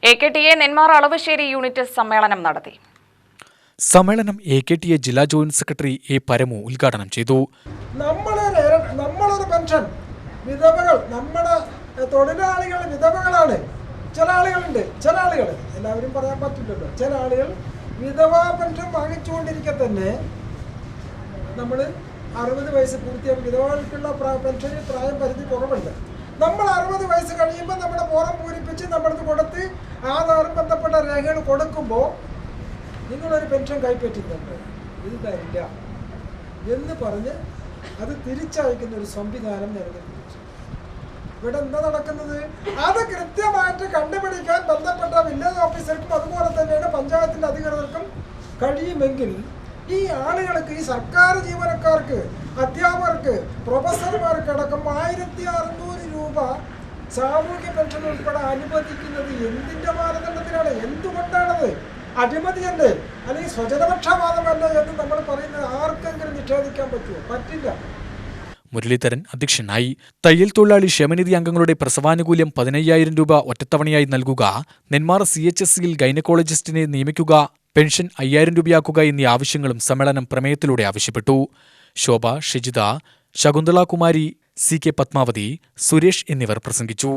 AKTA Nenmara അളവശ്ശേരി unit സമ്മേളനം നടത്തി. സമ്മേളനം AKTA ജില്ലാ ജോയിന്റ് സെക്രട്ടറി എ പരമു ഉദ്ഘാടനം ചെയ്തു. നമ്മളൊരു പെൻഷൻ വിധവകൾ, നമ്മുടെ തൊഴിലാളികൾ വിധവകളാണ്. ചില ആളുകളുണ്ട്, ചില ആളുകൾ എല്ലാവരും പറയാൻ പറ്റില്ലല്ലോ. ചില ആളുകൾ വിധവാ പെൻഷൻ വാങ്ങിച്ചുകൊണ്ടിരിക്കെ തന്നെ നമ്മൾ 60 വയസ്സ് പൂർത്തിയാകും. വിധവകൾക്കുള്ള പെൻഷനിൽ പ്രായം പരിധി കുറവുണ്ട്. നമ്മൾ 60 വയസ്സ് കഴിയുമ്പോൾ നമ്മുടെ ഫോറം പൂരിപ്പിച്ച് നമ്മളത് കൊടുത്ത് ആധാറും ബന്ധപ്പെട്ട രേഖകൾ കൊടുക്കുമ്പോൾ നിങ്ങളൊരു പെൻഷൻ കൈപ്പറ്റുന്നുണ്ട്, ഇത് തരില്ല എന്ന് പറഞ്ഞ് അത് തിരിച്ചയക്കുന്ന ഒരു സംവിധാനം നിലനിൽക്കുന്നു. ഇവിടെ എന്താ നടക്കുന്നത്? അത് കൃത്യമായിട്ട് കണ്ടുപിടിക്കാൻ ബന്ധപ്പെട്ട വില്ലേജ് ഓഫീസർക്കും അതുപോലെ തന്നെയാണ് പഞ്ചായത്തിൻ്റെ അധികൃതർക്കും കഴിയുമെങ്കിൽ ഈ ആളുകൾക്ക്, ഈ സർക്കാർ ജീവനക്കാർക്ക്, അധ്യാപകർക്ക്, പ്രൊഫസർമാർക്ക് അടക്കം 1600 രൂപ സാമൂഹ്യ പെൻഷൻ ഉൾപ്പെടെ അനുവദിക്കുന്നത് എന്തിൻ്റെ മാനദണ്ഡത്തിലാണ്? എന്തുകൊണ്ടാണത്? അഴിമതിയല്ലേ അല്ലെങ്കിൽ സ്വജനപക്ഷപാതമല്ലേ എന്ന് നമ്മൾ പറയുന്നത് ആർക്കെങ്കിലും നിഷേധിക്കാൻ പറ്റുമോ? പറ്റില്ല. മുരളീധരൻ അധ്യക്ഷനായി. തയ്യൽ തൊഴിലാളി ക്ഷേമനിധി അംഗങ്ങളുടെ പ്രസവാനുകൂല്യം 15,000 രൂപ ഒറ്റത്തവണയായി നൽകുക, നെന്മാറ CHSയിൽ ഗൈനക്കോളജിസ്റ്റിനെ നിയമിക്കുക, പെൻഷൻ 5,000 രൂപയാക്കുക എന്നീ ആവശ്യങ്ങളും സമ്മേളനം പ്രമേയത്തിലൂടെ ആവശ്യപ്പെട്ടു. ശോഭ, ഷിജിത, ശകുന്തള കുമാരി, CK പത്മാവതി, സുരേഷ് എന്നിവർ പ്രസംഗിച്ചു.